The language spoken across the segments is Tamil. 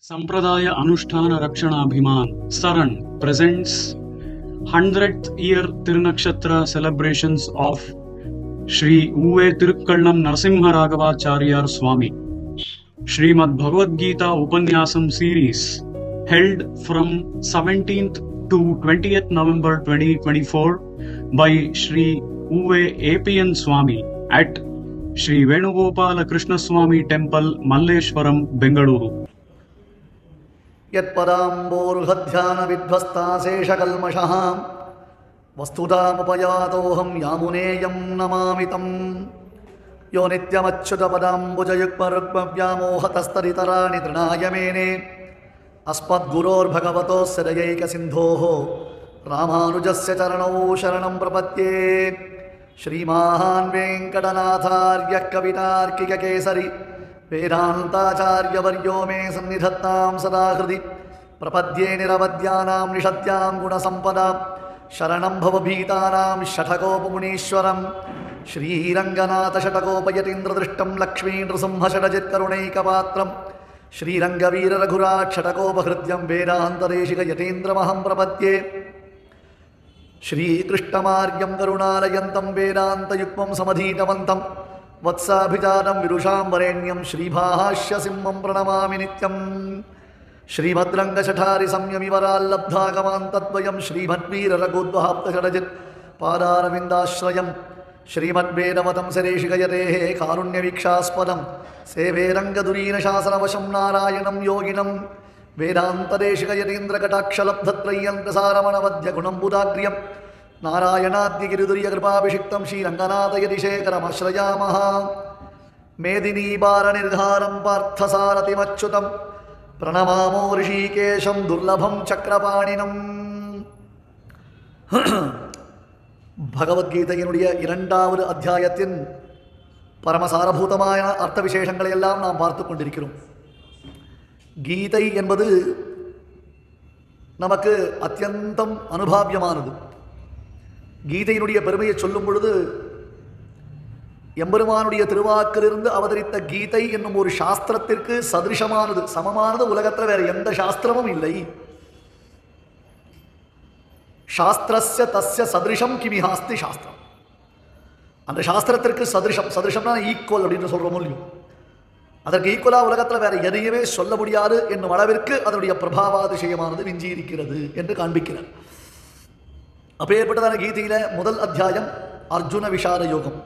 Sampradaya Anushtana Rakshanabhiman Saran presents 100th year Tirunakshatra celebrations of Shri Uve Tirukkallam Narasimha Raghavacharya Swami. Srimad Bhagavad Gita Upanyasam series held from 17th to 20th November 2024 by Shri Uve APN Swami at Shri Venugopala Krishna Swami Temple, Malleshwaram, Bengaluru. यत्पदाम्बोर्हध्यान विध्वस्ताशेषकल्मषः वस्तुतामुपयातोऽहं यामुनेयं Namami तं यो नित्यमच्युतपदाम्बुजयुग्मरुग्मव्यामोहतस्तरितराणि तृणाय मेने अस्मद्गुरोर्भगवतोऽस्य दयैकसिन्धोः रामानुजस्य चरणौ शरणं प्रपद्ये श्रीमान् वेङ्कटनाथार्यः कवितार्किककेसरी वेदान्ताचार्यवर्यो मे सन्निधत्तां सदा हृदि प्रपद्ये निरवद्यानां निषद्यां गुणसम्पदां शरणं भवभीतानां षठकोपमुनीश्वरं श्रीरङ्गनाथषटकोपयतीन्द्रदृष्टं लक्ष्मीनृसिंहषडजित्करुणैकपात्रं श्रीरङ्गवीररघुराट्षटकोपहृद्यं वेदान्तदेशिकयतीन्द्रमहं प्रपद्ये श्रीकृष्णमार्यं करुणालयन्तं वेदान्तयुग्मं समधीतवन्तं वत्साभिजातं विदुषां वरेण्यं श्रीभाष्यसिंहं प्रणमामि नित्यं श्रीभद्रङ्गशठारि संयमिवराल्लब्धागमान्तद्वयं श्रीमद्वीररघुद्वहाप्तषडजित् पादारविन्दाश्रयं श्रीमद्वेदवतं सरेशिकयतेः कारुण्यवीक्षास्पदं सेवे रङ्गदुरीनशासनवशं नारायणं योगिनं वेदान्तदेशिकयतीन्द्रकटाक्षलब्धत्रय्यन्तसारमणवद्यगुणं बुधाग्र्यं नारायणाद्यगिरिदुर्यकृपाभिषिक्तं श्रीरङ्गनाथयतिशेखरमाश्रयामः मेदिनीबारनिर्धारं पार्थसारथिमच्युतं प्रणमामो ऋषिकेशं दुर्लभं चक्रपाणिनम् பகவத்கீதையினுடைய இரண்டாவது அத்தியாயத்தின் பரமசாரபூதமான அர்த்த விசேஷங்களை எல்லாம் நாம் பார்த்து கொண்டிருக்கிறோம். கீதை என்பது நமக்கு அத்தியந்தம் அனுபாவியமானது. கீதையினுடைய பெருமையை சொல்லும் பொழுது எம்பெருமானுடைய திருவாக்கிலிருந்து அவதரித்த கீதை என்னும் ஒரு சாஸ்திரத்திற்கு சதிருஷமானது, சமமானது உலகத்தில் வேற எந்த சாஸ்திரமும் இல்லை. சாஸ்திரஸ்ய தஸ்ய சதிருஷம் கிமிஹாஸ்தி சாஸ்திரம். அந்த சாஸ்திரத்திற்கு சதிருஷம், சதிருஷம்னா ஈக்குவல் அப்படின்னு சொல்கிறோம் இல்லையோ, அதற்கு ஈக்குவலாக உலகத்தில் வேற எதையுமே சொல்ல முடியாது என்னும் அளவிற்கு அதனுடைய பிரபாவாதிசயமானது விஞ்சி இருக்கிறது என்று காண்பிக்கிறார். அப்பேற்பட்டதான கீதையில் முதல் அத்தியாயம் அர்ஜுன விஷாத யோகம்.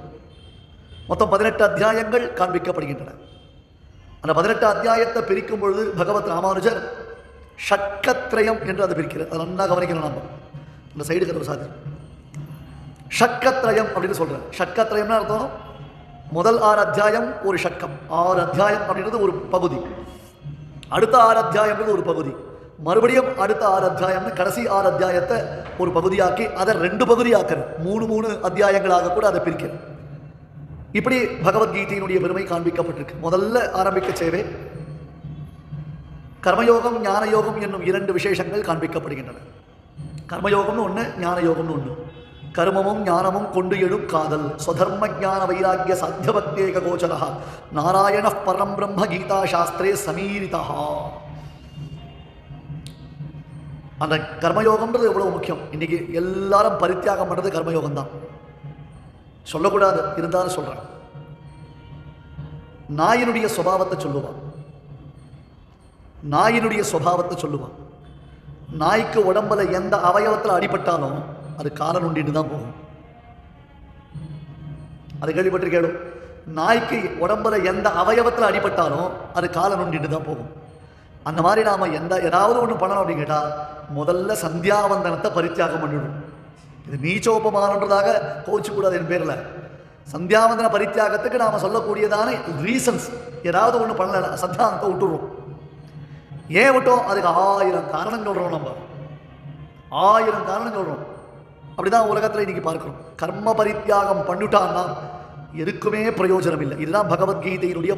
மொத்தம் 18 அத்தியாயங்கள் காண்பிக்கப்படுகின்றன. அந்த 18 அத்தியாயத்தை பிரிக்கும் பொழுது பகவத் ராமானுஜர் ஷட்கத்ரயம் என்று அதை பிரிக்கிறார். அதை நல்லா கவனிக்கணும். நம்ம இந்த சைடு கதவு சாதி ஷட்கத்ரயம் அப்படின்னு சொல்கிறார். ஷட்கத்ரயம்னு அர்த்தம் முதல் 6 அத்தியாயம் ஒரு ஷட்கம், 6 அத்தியாயம் அப்படின்றது ஒரு பகுதி, அடுத்த 6 அத்தியாயம்ன்றது ஒரு பகுதி, மறுபடியும் அடுத்த 6 அத்தியாயம்னு கடைசி 6 அத்தியாயத்தை ஒரு பகுதியாக்கி அதை 2 பகுதியாக்குறது, 3 அத்தியாயங்களாக கூட அதை பிரிக்கிறது. இப்படி பகவத்கீதையினுடைய பெருமை காண்பிக்கப்பட்டிருக்கு. முதல்ல ஆரம்பிக்க சேவை கர்மயோகம் ஞானயோகம் என்னும் 2 விசேஷங்கள் காண்பிக்கப்படுகின்றன. கர்மயோகம்னு ஒன்று, ஞானயோகம்னு ஒன்று. கர்மமும் ஞானமும் கொண்டு எழும் காதல் ஸ்வதர்ம ஜான வைராக்கிய சாத்தியபக்தேக கோச்சரா நாராயண பரம் பிரம்ம கீதா சாஸ்திரே சமீரிதா. அந்த கர்மயோகம்ன்றது எவ்வளவு முக்கியம். இன்னைக்கு எல்லாரும் பரித்தியாகம் பண்ணுறது கர்மயோகம் தான். சொல்லக்கூடாது, இருந்தாலும் சொல்றான். நாயினுடைய சுபாவத்தை சொல்லுவான், நாயினுடைய சுபாவத்தை சொல்லுவான். நாய்க்கு உடம்புல எந்த அவயவத்தில் அடிபட்டாலும் அது காலை நுண்டிட்டு தான் போகும். அது கேள்விப்பட்டிருக்கேன். நாய்க்கு உடம்புல எந்த அவயவத்தில் அடிபட்டாலும் அது காலை நுண்டிட்டு தான் போகும். அந்த மாதிரி நாம ஏதாவது ஒன்று பண்ணணும் அப்படின்னு கேட்டால் முதல்ல சந்தியாவந்தனத்தை பரித்தியாகம் பண்ணிவிடும். இது நீச்சோபமானன்றதாக கோச்சிக்கூடாது என் பேரில். சந்தியாவந்தன பரித்தியாகத்துக்கு நாம் சொல்லக்கூடியதான ரீசன்ஸ் ஏதாவது ஒன்று பண்ணல, சந்தியாவந்தத்தை விட்டுடுறோம். ஏன் விட்டோம்? அதுக்கு 1000 காரணம் சொல்கிறோம். நம்ம 1000 காரணம் சொல்கிறோம். அப்படிதான் உலகத்தில் இன்னைக்கு பார்க்கிறோம். கர்ம பரித்தியாகம் பண்ணிட்டான்னா எதுக்குமே பிரயோஜனம் இல்லை. இதுதான் பகவத்கீதையினுடைய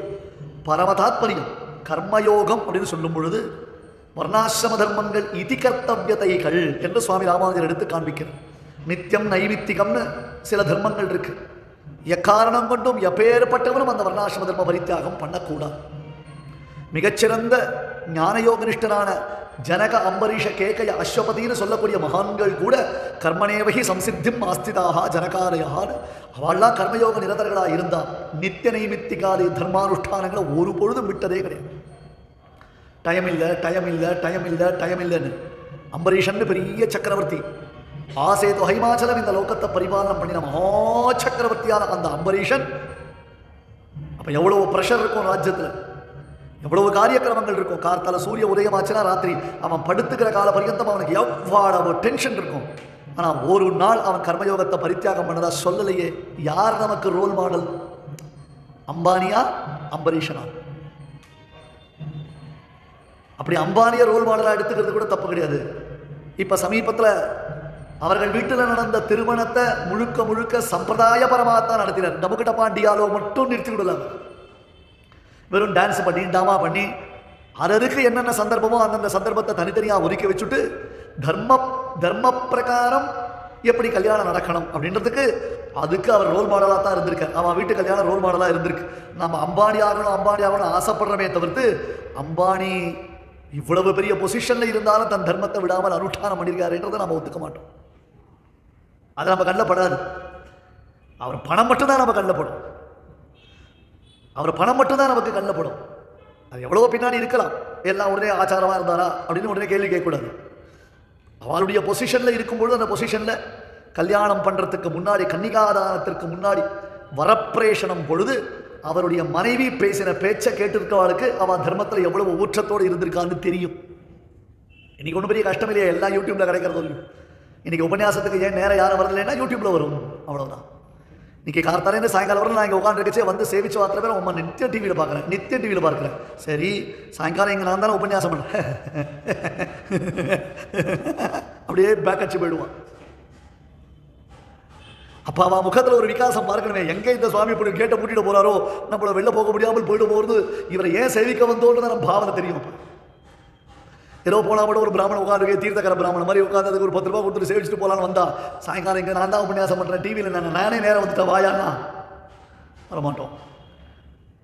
பரம தாத்பரியம். கர்மயோகம் அப்படின்னு சொல்லும் பொழுது வர்ணாசிரம தர்மங்கள் இதி கர்த்தவியதைகள் என்று சுவாமி ராமானுஜர் எடுத்து காண்பிக்கிறார். நித்தியம் நைமித்திகம்னு சில தர்மங்கள் இருக்கு. எக்காரணம் கொண்டும் எப்பேற்பட்டவனும் அந்த வர்ணாசிரம தர்ம பரித்தியாகம் பண்ணக்கூடாது. மிகச்சிறந்த ஞானயோகனிஷ்டனான ஜனக, அம்பரீஷ, கேகய, அஸ்வபதினு சொல்லக்கூடிய மகான்கள் கூட கர்மனேவகி சம்சித்திம் ஆஸ்திதாக ஜனகாலயான்னு அவள்லாம் கர்மயோக நிரதர்களாக இருந்தால் நித்திய நைமித்திகாதி தர்மானுஷ்டானங்களை ஒரு பொழுதும் விட்டதே கிடையாது. டைம் இல்லை, டைம் இல்லை, டைம் இல்லை, டைம் இல்லைன்னு. அம்பரீஷன் பெரிய சக்கரவர்த்தி, ஆசேது ஹைமாச்சலம் இந்த லோகத்தை பரிபாலனம் பண்ணின மகா சக்கரவர்த்தியான அந்த அம்பரீஷன் அப்போ எவ்வளவு ப்ரெஷர் இருக்கும் ராஜ்யத்தில், எவ்வளவு காரியக்கிரமங்கள் இருக்கும். கார்த்தால சூரிய உதயமாச்சுன்னா ராத்திரி அவன் படுத்துக்கிற கால பரியந்தம் அவனுக்கு எவ்வளவு டென்ஷன் இருக்கும். ஆனால் ஒரு நாள் அவன் கர்மயோகத்தை பரித்தியாகம் பண்ணதா சொல்லலையே. யார் நமக்கு ரோல் மாடல்? அம்பானியா, அம்பரீஷனா? அப்படி அம்பானிய ரோல் மாடலாக எடுத்துக்கிறது கூட தப்பு கிடையாது. இப்போ சமீபத்தில் அவர்கள் வீட்டில் நடந்த திருமணத்தை முழுக்க முழுக்க சம்பிரதாயபரமாகத்தான் நடத்தினார். டபுக்கிட்ட பாண்டியாலோ மட்டும் நிறுத்தி விடலாம். வெறும் டான்ஸ் பண்ணி டாமா பண்ணி அதற்கு என்னென்ன சந்தர்ப்பமோ அந்தந்த சந்தர்ப்பத்தை தனித்தனியாக ஒதுக்கி வச்சுட்டு தர்ம பிரகாரம் எப்படி கல்யாணம் நடக்கணும் அப்படின்றதுக்கு அதுக்கு அவர் ரோல் மாடலாக தான் இருந்திருக்கார். அவன் வீட்டு கல்யாணம் ரோல் மாடலாக இருந்திருக்கு. நம்ம அம்பானி ஆகணும் ஆசைப்படுறமே தவிர்த்து அம்பானி இவ்வளவு பெரிய பொசிஷனில் இருந்தாலும் தன் தர்மத்தை விடாமல் அனுஷ்டானம் பண்ணியிருக்காருன்றதை நம்ம ஒத்துக்க மாட்டோம். அது நம்ம கண்ணில் படாது. அவர் பணம் மட்டும்தான் நம்ம கண்ணில் படும். அவர் பணம் மட்டும்தான் நமக்கு கண்ணில் படும். அது எவ்வளோ பின்னாடி இருக்கலாம். எல்லாம் உடனே ஆச்சாரமாக இருந்தாரா அப்படின்னு உடனே கேள்வி கேட்கக்கூடாது. அவளுடைய பொசிஷனில் இருக்கும்பொழுது அந்த பொசிஷனில் கல்யாணம் பண்ணுறதுக்கு முன்னாடி, கன்னிகாதானத்திற்கு முன்னாடி வரப்பிரேஷனம் பொழுது அவருடைய மனைவி பேசின பேச்சை கேட்டிருக்கவாளுக்கு அவன் தர்மத்தில் எவ்வளவு ஊற்றத்தோடு இருந்திருக்கான்னு தெரியும். இன்னைக்கு ஒன்றும் பெரிய கஷ்டம் இல்லையா, எல்லாம் யூடியூப்ல கிடைக்கிறது. இன்னைக்கு உபன்யாசத்துக்கு ஏன் நேரம் யாரும் வரலைன்னா யூடியூப்ல வரும், அவ்வளோதான். இன்னைக்கு கார்த்தாலேருந்து சாயங்காலம் வரல நான் இங்கே உட்காந்துருக்கச்சே வந்து சேவிச்சு பார்க்குற பேர் உங்க நித்திய டிவியில் பார்க்குறேன், நித்திய டிவியில் பார்க்குறேன். சரி, சாயங்காலம் இங்கே நான் தானே உபன்யாசம் பண்ணுறேன் அப்படியே பேக் அடிச்சு போயிடுவான். அப்போ அவன் முகத்தில் ஒரு விகாசம் பார்க்கணுமே. எங்கே இந்த சுவாமி இப்படி கேட்ட கூட்டிட்டு போறாரோ, நம்மளை வெளில போக முடியாமல் போயிட்டு போகிறது, இவரை ஏன் சேவிக்க வந்தோன்னு நம்ம பாவனை தெரியும். ஏதோ போனால் கூட ஒரு பிராமணன் உட்காந்து தீர்த்தக்கர பிராமணன் மாதிரி உட்காந்து ஒரு 10 ரூபா கொடுத்துட்டு சேவிச்சுட்டு போகலான்னு வந்தா, சாயங்காலம் இங்கே நான் தான் உபன்யாசம் பண்ணுறேன் டிவியில் நானே நேரம் வந்துட்டேன் வாயான்னா வரமாட்டோம்.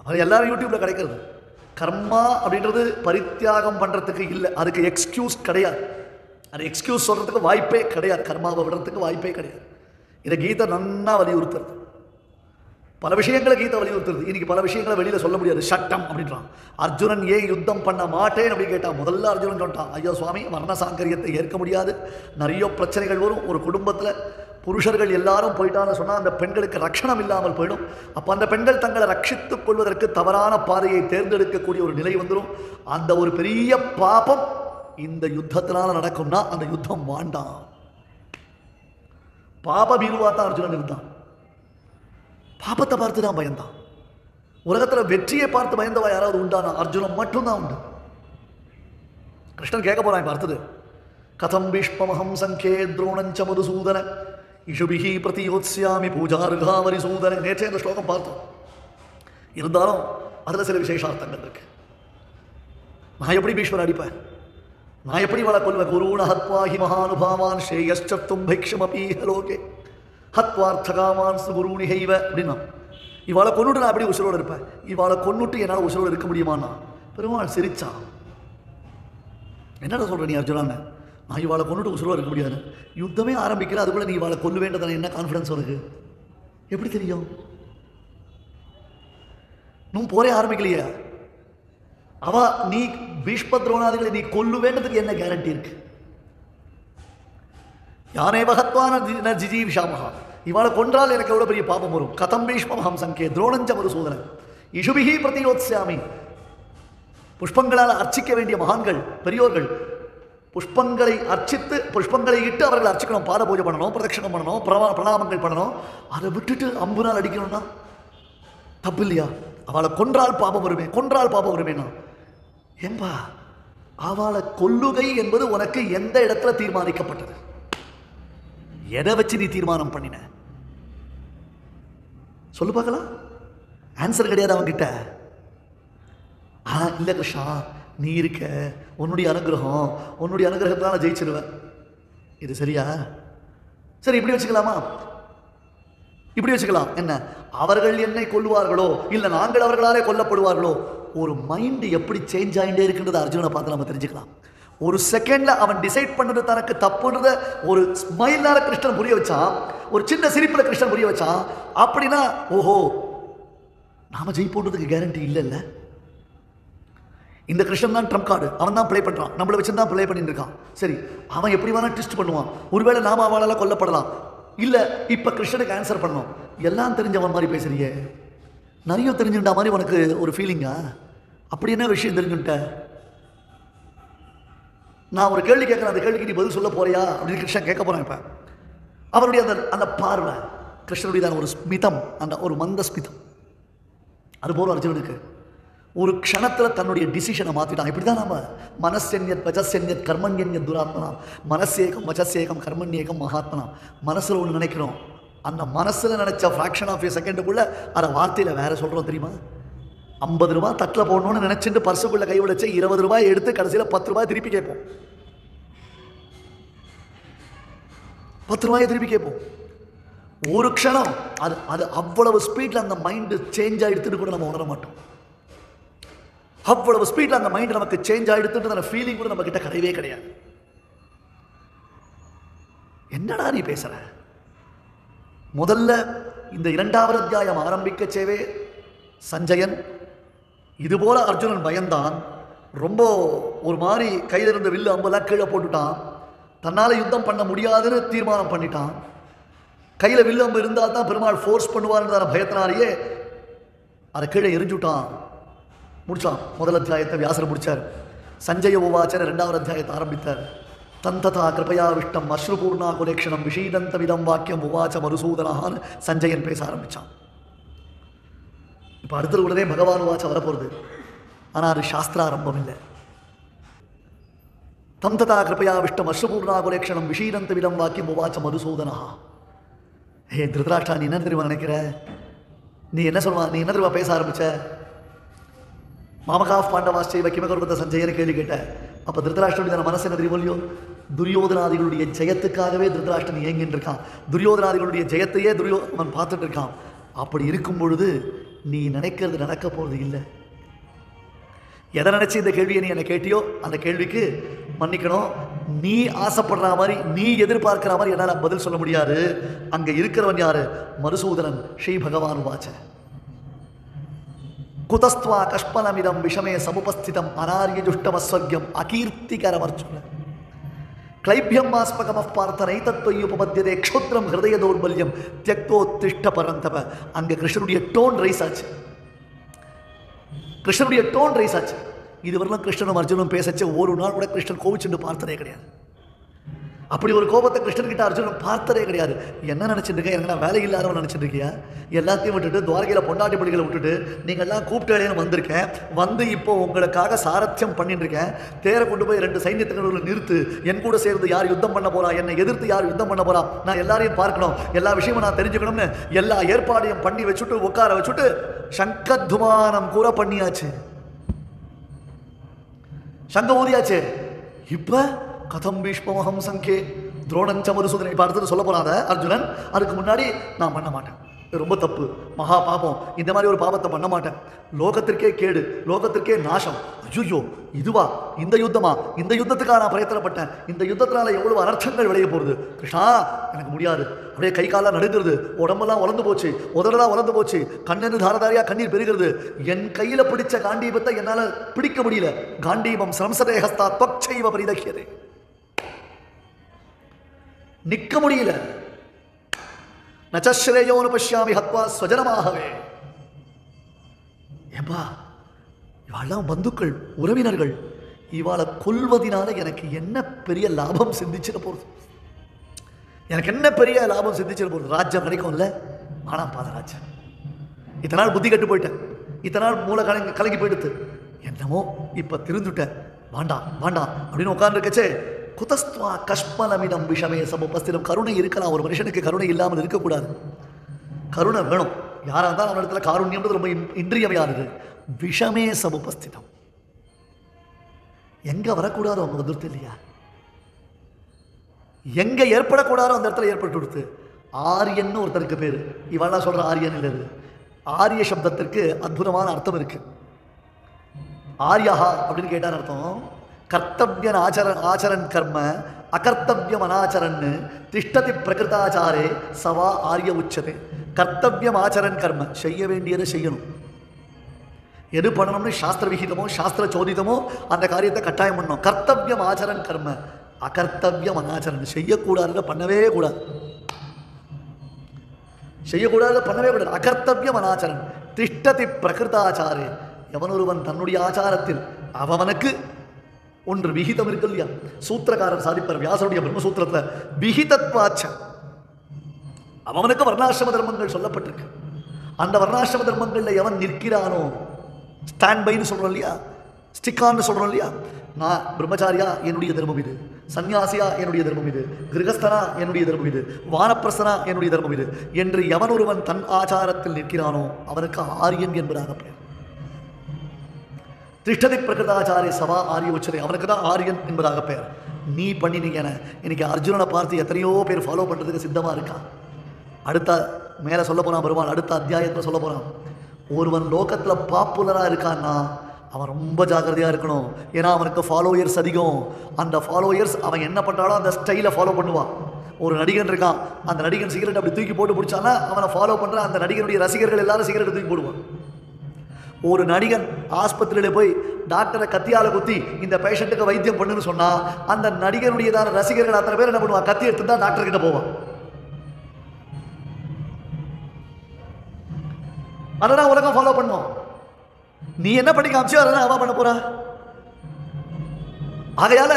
அது எல்லாரும் யூடியூப்ல கிடைக்கிறது. கர்மா அப்படின்றது பரித்தியாகம் பண்ணுறதுக்கு இல்லை, அதுக்கு எக்ஸ்கியூஸ் கிடையாது. அது எக்ஸ்கியூஸ் சொல்கிறதுக்கு வாய்ப்பே கிடையாது. கர்மாவை விடுறதுக்கு வாய்ப்பே கிடையாது. இதை கீதை நன்னா வலியுறுத்துறது. பல விஷயங்களை கீதை வலியுறுத்துறது. இன்னைக்கு பல விஷயங்களை வெளியில் சொல்ல முடியாது, சட்டம் அப்படின்றான். அர்ஜுனன் ஏன் யுத்தம் பண்ண மாட்டேன் அப்படின்னு கேட்டால் முதல்ல அர்ஜுனன் சொல்லிட்டான், ஐயோ சுவாமி, வர்ண சாங்கரியத்தை ஏற்க முடியாது, நிறைய பிரச்சனைகள் வரும். ஒரு குடும்பத்தில் புருஷர்கள் எல்லாரும் போயிட்டான்னு சொன்னால் அந்த பெண்களுக்கு ரட்சணம் இல்லாமல் போயிடும். அப்போ அந்த பெண்கள் தங்களை ரட்சித்துக் கொள்வதற்கு தவறான பாதையை தேர்ந்தெடுக்கக்கூடிய ஒரு நிலை வந்துடும். அந்த ஒரு பெரிய பாபம் இந்த யுத்தத்தினால நடக்கும்னா அந்த யுத்தம் வேண்டாம். பாப பீருவா தான் அர்ஜுனன் இருந்தான். பாபத்தை பார்த்து தான் பயந்தான். உலகத்தில் வெற்றியை பார்த்து பயந்தவா யாராவது உண்டானா அர்ஜுனன் மட்டும்தான் உண்டு. கிருஷ்ணன் கேட்க போறான் பார்த்தது, கதம் பீஷ்மஹம் சங்கே துரோணஞ்ச மதுசூதன இஷுபிஹி பிரதியோத்ஸ்யாமி பூஜாருகாவரி சூதன. நேற்றே இந்த ஸ்லோகம் பார்த்தோம். இருந்தாலும் அதில் சில விசேஷார்த்தங்கள் இருக்கு. நான் எப்படி பீஷ்மர் அடிப்பேன், நான் எப்படி வள கொள்வேன்? குருண ஹத்வாஹி மகானுபாவான் ஸ்ரேயஷ்சத்தும் பைக்ஷமபீஹ லோகே ஹத்வார்த்தகாமான் குருணி ஹைவ அப்படின்னா, இவாளை கொண்டுட்டு நான் எப்படி உசுரோடு இருப்பேன்? இவாளை கொண்டுட்டு என்னால் உசுரோடு இருக்க முடியுமான்னா பெருமாள் சிரிச்சான். என்னடா சொல்ற நீ அர்ஜுனான்னு? நான் இவாளை கொண்டுட்டு உசுரோடு இருக்க முடியாது. யுத்தமே ஆரம்பிக்கல, அதுக்குள்ள நீ இவாளை கொல்ல வேண்டதானே? என்ன கான்ஃபிடன்ஸ் உனக்கு? எப்படி தெரியும்? இன்னும் போரே ஆரம்பிக்கலையா? அவ நீ பீஷ்ம துரோணாதிகளை நீ கொல்லு வேண்டதுக்கு என்ன கேரண்டி இருக்கு? யானை வகத்வான ஜிஜீவிஷாமஹா, இவாளை கொன்றால் எனக்கு எவ்வளவு பெரிய பாபம் வரும். கதம் பீஷ்மஹம் சங்கே துரோணஞ்ச மதுசூதன இஷுபிஹி பிரதியோத்ஸ்யாமி. புஷ்பங்களால் அர்ச்சிக்க வேண்டிய மகான்கள் பெரியோர்கள் புஷ்பங்களை அர்ச்சித்து புஷ்பங்களை இட்டு அவர்கள் அர்ச்சிக்கணும், பாத பூஜை பண்ணணும், பிரதட்சணம் பண்ணணும், பிரணாமங்கள் பண்ணணும். அதை விட்டுட்டு அம்புனால் அடிக்கணும்னா தப்பு இல்லையா? அவளை கொன்றால் பாபம் வருமே, கொன்றால் பாபம் வருமேனா? ஏம்பா, அவளை கொல்லுகை என்பது உனக்கு எந்த இடத்துல தீர்மானிக்கப்பட்டது? எதை வச்சு நீ தீர்மானம் பண்ணின? சொல்லு பார்க்கலாம். ஆன்சர் கிடையாது அவன்கிட்ட. இல்லை கிருஷ்ணா, நீ இருக்க, உன்னுடைய அனுகிரகத்தால ஜெயிச்சிருவேன். இது சரியா? சரி, இப்படி வச்சுக்கலாமா? இப்படி வச்சுக்கலாம். என்ன, அவர்கள் என்னை கொல்லுவார்களோ இல்லை நாங்கள் அவர்களாலே கொல்லப்படுவார்களோ ஒரு மைண்டு எப்படி சேஞ்ச் ஆகிட்டே இருக்குன்றதை அர்ஜுனனை பார்த்து நம்ம தெரிஞ்சுக்கலாம். ஒரு செகண்ட்ல அவன் டிசைட் பண்ணது தனக்கு தப்புன்றத ஒரு ஸ்மைலால கிருஷ்ணன் புரிய வச்சான், ஒரு சின்ன சிரிப்புல கிருஷ்ணன் புரிய வச்சான். அப்படின்னா ஓஹோ நாம ஜெயிப்போன்றதுக்கு கேரண்டி இல்லைல்ல. இந்த கிருஷ்ணன் தான் ட்ரம்ப் கார்டு, அவன் தான் ப்ளே பண்ணுறான், நம்மளை வச்சு தான் ப்ளே பண்ணிட்டு இருக்கான். சரி, அவன் எப்படி வேணா ட்விஸ்ட் பண்ணுவான், ஒருவேளை நாம அவளால் கொல்லப்படலாம். இல்லை இப்போ கிருஷ்ணனுக்கு ஆன்சர் பண்ணோம். எல்லாம் தெரிஞ்சவன் மாதிரி பேசுறியே, நிறைய தெரிஞ்சுட்டா மாதிரி உனக்கு ஒரு ஃபீலிங்கா? அப்படி என்ன விஷயம் தெரிஞ்சுட்ட? நான் ஒரு கேள்வி கேட்குறேன், அந்த கேள்விக்கு நீ பதில் சொல்ல போறியா அப்படின்னு கிருஷ்ணன் கேட்க போறான். இப்போ அவருடைய அந்த பார்வை, கிருஷ்ணனுடைய ஒரு ஸ்மிதம், அந்த ஒரு மந்த ஸ்மிதம், அதுபோல அர்ஜுனனுக்கு ஒரு க்ஷணத்தில் தன்னுடைய டிசிஷனை மாற்றிட்டான். இப்படி தான் நம்ம மனசென்யத் வச்சசென்யத் கர்மண்யன்யத் துராத்மனாம், மனசேகம் வச்சசேகம் கர்மண்யேகம் மகாத்மனாம். மனசில் ஒன்று நினைக்கிறோம், அந்த மனசில் நினைச்ச ஃப்ராக்ஷன் ஆஃப் ஏ செகண்டுக்குள்ளே அதை வார்த்தையில் வேற சொல்கிறோம் தெரியுமா? 50 ரூபா தட்டில் போடணும்னு நினச்சிட்டு பர்சுக்குள்ளே கை விடச்சு 20 ரூபாய் எடுத்து கடைசியில் 10 ரூபாய் திருப்பி கேட்போம். 10 ரூபாயை திருப்பி கேட்போம். ஒரு க்ஷணம் அது அது அவ்வளவு ஸ்பீடில் அந்த மைண்டு சேஞ்ச் ஆகிடுத்துன்னு கூட நம்ம உணர மாட்டோம். அவ்வளவு ஸ்பீடில் அந்த மைண்ட் நமக்கு சேஞ்ச் ஆகிடுத்துன்ற அந்த ஃபீலிங் கூட நம்ம கிட்ட கிடையவே கிடையாது. என்னடா நீ பேசுற? முதல்ல இந்த 2வது அத்தியாயம் ஆரம்பிக்க சேவே சஞ்சயன் இதுபோல அர்ஜுனன் பயந்தான், ரொம்ப ஒரு மாதிரி கையில் இருந்த வில்லு அம்பெல்லாம் கீழே போட்டுட்டான், தன்னால் யுத்தம் பண்ண முடியாதுன்னு தீர்மானம் பண்ணிட்டான். கையில் வில்லு அம்பு இருந்தால் தான் பெருமாள் ஃபோர்ஸ் பண்ணுவார்ன்ற பயத்தினாலேயே அதை கீழே எரிஞ்சுட்டான், முடிச்சான். முதல் அத்தியாயத்தை வியாசர் முடிச்சார். சஞ்சய உவாச்சன 2வது அத்தியாயத்தை ஆரம்பித்தார். தந்ததா கிருபயா விஷ்டம் அஸ்ருபூர்ணா குலேக்ஷணம் விஷீதந்த விதம் வாக்கியம் உவாச்ச மருசூதனான்னு சஞ்சயன் பேச ஆரம்பித்தான். இப்போ அடுத்த உடனே பகவான் உவாச்ச வரப்போகிறது, ஆனால் அது சாஸ்திராரம்பம் இல்லை. தந்ததா கிருபயா விஷ்டம் அஸ்ருபூர்ணா குலேக்ஷணம் விஷீதந்த விதம் வாக்கியம் உவாச்ச மருசூதனா. ஏ திருதராஷ்டா, நீ என்ன தெரியுமா நினைக்கிற? நீ என்ன சொல்லுவா? நீ என்ன தெரியுமா பேச ஆரம்பிச்ச? மாமகா பாண்டவாஸ்டை கிமகர்பத்த சஞ்சயன்னு கேள்வி கேட்ட. அப்போ திருதராஷ்டனுடைய மனசு என்ன தெரியுமோ இல்லையோ, துரியோதனாதிகளுடைய ஜெயத்துக்காகவே திருதராஷ்டன் இயங்கின்னு இருக்கான். துரியோதனாதிகளுடைய ஜெயத்தையே அவன் பார்த்துட்டு இருக்கான். அப்படி இருக்கும் பொழுது நீ நினைக்கிறது நடக்க போகிறது இல்லை. எதை நினைச்சு இந்த கேள்வியை நீ என்ன கேட்டியோ அந்த கேள்விக்கு மன்னிக்கணும், நீ ஆசைப்படுற மாதிரி, நீ எதிர்பார்க்கிற மாதிரி என்னால் பதில் சொல்ல முடியாது. அங்கே இருக்கிறவன் யாரு? மருசூதனன். ஸ்ரீ பகவான் வாச்ச குதஸ்துவா கஷ்பலமிதம் விஷமே சமுபஸ்திதம் அனாரிய ஜுஷ்டமஸ்வர்யம் அகீர்த்திகரமர்ச்சுன கிளைபியம் ஆஸ்பகமப் பார்த்தனை தத்துவயுபமத்தியதே க்ஷுத்ரம் ஹிருதய தௌர்பல்யம் தியக்தோத்திஷ்ட பரந்தப. அங்கே கிருஷ்ணனுடைய டோன் ரைஸ் ஆச்சு. கிருஷ்ணனுடைய டோன் ரைஸ் ஆச்சு. இதுவரையிலும் கிருஷ்ணனும் அர்ஜுனும் பேசச்சு ஒரு நாள் கூட கிருஷ்ணன் கோவிச்சுட்டு பார்த்ததே கிடையாது. அப்படி ஒரு கோபத்தை கிருஷ்ணன்கிட்ட அர்ஜுனன் பார்த்ததே கிடையாது. என்ன நினச்சிட்டு இருக்கேன்? எனக்கு நான் வேலை இல்லாதவன் நினச்சிட்டு இருக்கியா? எல்லாத்தையும் விட்டுட்டு துவாரகையில் பொண்டாட்டி படிகளை விட்டுட்டு நீங்கள்லாம் கூப்பிட்டேன்னு வந்திருக்கேன். வந்து இப்போ உங்களுக்காக சாரத்தியம் பண்ணிட்டு இருக்கேன். தேரை கொண்டு போய் 2 சைன்யத்தினர்களை நிறுத்து, என் கூட சேர்ந்து யார் யுத்தம் பண்ண போறா, என்னை எதிர்த்து யார் யுத்தம் பண்ண போறா, நான் எல்லாரையும் பார்க்கணும், எல்லா விஷயமும் நான் தெரிஞ்சுக்கணும்னு எல்லா ஏற்பாடையும் பண்ணி வச்சுட்டு உட்கார வச்சுட்டு சங்கத்துமானம் கூட பண்ணியாச்சு, சங்க ஊதியாச்சு. இப்போ கதம் பீஷ்மஹம் சங்கே துரோணஞ்ச மருசூதனை பார்த்துட்டு சொல்ல போறாத அர்ஜுனன். அதுக்கு முன்னாடி நான் பண்ண மாட்டேன், ரொம்ப தப்பு, மகா பாபம், இந்த மாதிரி ஒரு பாபத்தை பண்ண மாட்டேன், லோகத்திற்கே கேடு, லோகத்திற்கே நாசம். ஐயோ இதுவா? இந்த யுத்தமா? இந்த யுத்தத்துக்காக நான் பிரயத்தனப்பட்டேன், இந்த யுத்தத்தினால எவ்வளவு அனர்த்தங்கள் விளைய போகுது. கிருஷ்ணா எனக்கு முடியாது. அப்படியே கை காலெல்லாம் நடுங்கிறது, உடம்பெல்லாம் வளர்ந்து போச்சு, உதடெல்லாம் வளர்ந்து போச்சு, கண்ணென்று தாரதாரியா கண்ணீர் பெறுகிறது. என் கையில பிடிச்ச காண்டீபத்தை என்னால் பிடிக்க முடியல. காண்டீபம் சம்சதேகஸ்தா தொச்சைவ பரிதக்கியதே, நிற்க முடியல. நச்சஸ்ரேயோனு பஷ்யாமி ஹத்வா ஸ்வஜனமாகவே. ஏப்பா இவாளெல்லாம் பந்துக்கள், உறவினர்கள், இவாளை கொல்வதினால எனக்கு என்ன பெரிய லாபம் சிந்திச்சிட போகிறது? எனக்கு என்ன பெரிய லாபம் சிந்திச்சிட போகிறது? ராஜ்யம் கிடைக்கும்ல, ஆனால் பாத ராஜ்யம். இத்தனை நாள் புத்தி கட்டு போயிட்டேன், இத்தனை நாள் மூளை கலங்கி போயிடுத்து, என்னமோ இப்போ திருந்துட்டேன், வேண்டாம் வேண்டாம் அப்படின்னு உட்கார்ந்துருக்கச்சே குதஸ்துவா கஷ்மலமிடம் விஷமே சமுபஸ்திதம். கருணை இருக்கலாம், ஒரு மனுஷனுக்கு கருணை இல்லாமல் இருக்கக்கூடாது. கருணை வேணும், யாராக இருந்தாலும் அவன் இடத்துல காருண்யம்ன்றது ரொம்ப இன்றியமையானது. விஷமே சமுபஸ்திதம், எங்கே வரக்கூடாதோ அவங்க வந்துடுத்து இல்லையா, எங்கே ஏற்படக்கூடாதோ அந்த இடத்துல ஏற்பட்டு கொடுத்து. ஆரியன்னு ஒருத்தருக்கு பேர், இவெல்லாம் சொல்கிற ஆரியன் இல்லை. ஆரிய சப்தத்திற்கு அற்புதமான அர்த்தம் இருக்கு. ஆர்யஹா அப்படின்னு கேட்டார் அர்த்தம், கர்த்தவியன் ஆச்சரன் கர்ம அகர்த்தவியம் அனாச்சரன்னு திஷ்டதி பிரகிருதாச்சாரே சவா ஆரிய உச்சதே. கர்த்தவியம் ஆச்சரன் கர்ம, செய்ய வேண்டியதை செய்யணும். எது பண்ணணும்னு சாஸ்திர விகிதமோ சாஸ்திர சோதிதமோ அந்த காரியத்தை கட்டாயம் பண்ணணும். கர்த்தவியம் ஆச்சரன் கர்ம அகர்த்தவியம் அனாச்சரன், செய்யக்கூடாதுல பண்ணவே கூடாது, செய்யக்கூடாது பண்ணவே கூடாது. அகர்த்தவியம் அனாச்சரன் திஷ்டதி பிரகிருதாச்சாரே. எவனொருவன் தன்னுடைய ஆச்சாரத்தில் அவனுக்கு ஒன்று விகிதம் இருக்கு இல்லையா, சூத்திரக்காரர் சாதிப்பார் வியாசருடைய பிரம்மசூத்திரத்தில் விகிதத்வாச்ச, அவனுக்கு வர்ணாசிரம தர்மங்கள் சொல்லப்பட்டிருக்கு. அந்த வர்ணாசிரம தர்மங்களில் எவன் நிற்கிறானோ, ஸ்டாண்ட் பைன்னு சொல்கிறோம் இல்லையா, ஸ்டிக்கான்னு சொல்கிறோம் இல்லையா, நான் பிரம்மச்சாரியா என்னுடைய தர்மம் இது, சன்னியாசியா என்னுடைய தர்மம் இது, கிரகஸ்தனா என்னுடைய தர்மம் இது, வானப்பிரஸ்தனா என்னுடைய தர்மம் இது என்று எவன் ஒருவன் தன் ஆச்சாரத்தில் நிற்கிறானோ அவனுக்கு ஆரியன் என்பதாக பெயர். திஷ்டதி பிரகிருதாச்சாரிய சவா ஆரிய உச்சதை, அவனுக்கு தான் ஆரியன் என்பதாக பெயர். நீ பண்ணினீங்கன்னு இன்னைக்கு அர்ஜுனனை பார்த்து எத்தனையோ பேர் ஃபாலோ பண்ணுறதுக்கு சித்தமாக இருக்கான். அடுத்த மேலே சொல்ல போகிறான் பெருமாள், அடுத்த அத்தியாயத்தில் சொல்ல போகிறான். ஒருவன் லோகத்தில் பாப்புலராக இருக்கான்னா அவன் ரொம்ப ஜாக்கிரதையாக இருக்கணும். ஏன்னா அவனுக்கு ஃபாலோயர்ஸ் அதிகம். அந்த ஃபாலோயர்ஸ் அவன் என்ன பண்ணுறாலும் அந்த ஸ்டைலை ஃபாலோ பண்ணுவான். ஒரு நடிகன் இருக்கான், அந்த நடிகன் சிகரெட் அப்படி தூக்கி போட்டு பிடிச்சானா அவனை ஃபாலோ பண்ணுற அந்த நடிகனுடைய ரசிகர்கள் எல்லாரும் சிகரெட்டை தூக்கி போடுவான். ஒரு நடிகன் ஆஸ்பத்திரியில் போய் டாக்டரை கத்தியால் குத்தி இந்த பேஷண்ட்டுக்கு வைத்தியம் பண்ணுன்னு சொன்னால் அந்த நடிகனுடையதான ரசிகர்கள் அத்தனை பேர் என்ன பண்ணுவான், கத்தி எடுத்து தான் டாக்டர் கிட்ட போவான். அதெல்லாம் உலகம் ஃபாலோ பண்ணுவோம். நீ என்ன பண்ணி காமிச்சோ அதெல்லாம் அவா பண்ண போறா. ஆகையால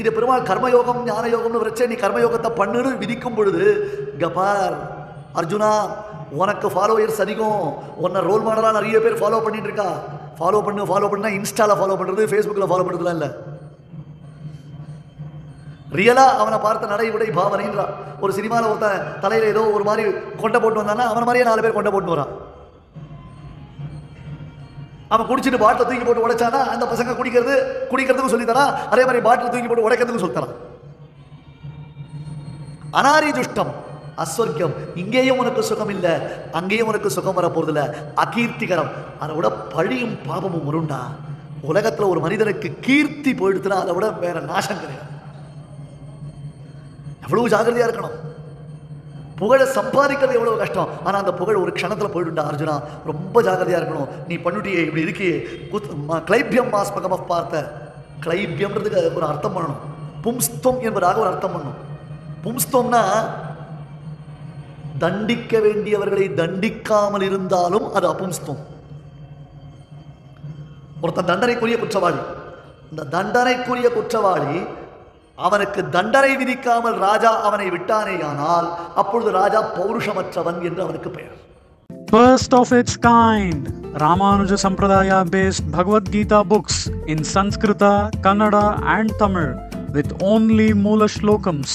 இது பெருமாள் கர்மயோகம் ஞான யோகம்னு வச்சே நீ கர்மயோகத்தை பண்ணுன்னு விதிக்கும் பொழுது கபார் அர்ஜுனா, உனக்கு ஃபாலோயர்ஸ் அதிகம், உன்னை ரோல் மாடலாக நிறைய பேர் ஃபாலோ பண்ணிட்டு இருக்கா. ஃபாலோ பண்ணா இன்ஸ்டாவில் ஃபாலோ பண்ணுறது, ஃபேஸ்புக்கில் ஃபாலோ பண்ணுறதுலாம் இல்லை. ரியலாக அவனை பார்த்த நடை உடை பாவனைன்றான். ஒரு சினிமாவில் ஒருத்தன் தலையில் ஏதோ ஒரு மாதிரி கொண்டை போட்டு வந்தான்னா அவன் மாதிரியே 4 பேர் கொண்டை போட்டு வரான். அவன் குடிச்சிட்டு பாட்டில் தூக்கி போட்டு உடைச்சானா அந்த பசங்க குடிக்கிறதுக்கும் சொல்லித்தரான், அதே மாதிரி பாட்டில் தூக்கி போட்டு உடைக்கிறதுக்கும் சொல்லித்தரான். அனாரி துஷ்டம் அஸ்வர்க்கம், இங்கேயும் உனக்கு சுகம் இல்லை அங்கேயும் உனக்கு சுகம் வரப்போறதில்ல. அகீர்த்திகரம், அதை விட பழியும் பாபமும் வருண்டா. உலகத்தில் ஒரு மனிதனுக்கு கீர்த்தி போயிடுத்துனா அதை விட வேற நாசம் கிடையாது. எவ்வளவு ஜாகிரதையா இருக்கணும். புகழை சம்பாதிக்கிறது எவ்வளவு கஷ்டம், ஆனால் அந்த புகழ் ஒரு க்ஷணத்தில் போயிடுண்டா அர்ஜுனா. ரொம்ப ஜாகிரதையா இருக்கணும். நீ பண்ணிட்டியே இப்படி இருக்கியே, கிளைபியம் மாஸ்மகம் பார்த்த, கிளைபியம்ன்றதுக்கு ஒரு அர்த்தம் பண்ணணும். பும்ஸ்தம் என்பதாக ஒரு அர்த்தம் பண்ணணும். பும்ஸ்தம்னா தண்டிக்க வேண்டியவர்களை தண்டிக்காமல் இருந்தாலும் அது அபும்ஸ்தம். ஒருத்தன் தண்டனைக்குரிய குற்றவாளி, இந்த தண்டனைக்குரிய குற்றவாளி அவனுக்கு தண்டனை விதிக்காமல் ராஜா அவனை விட்டானேயானால் அப்பொழுது ராஜா பௌருஷமற்றவன் என்று அவனுக்கு பெயர். First of its kind, Ramanuja Sampradaya based Bhagavad Gita books in Sanskrita, Kannada and Tamil with only Moola Shlokams.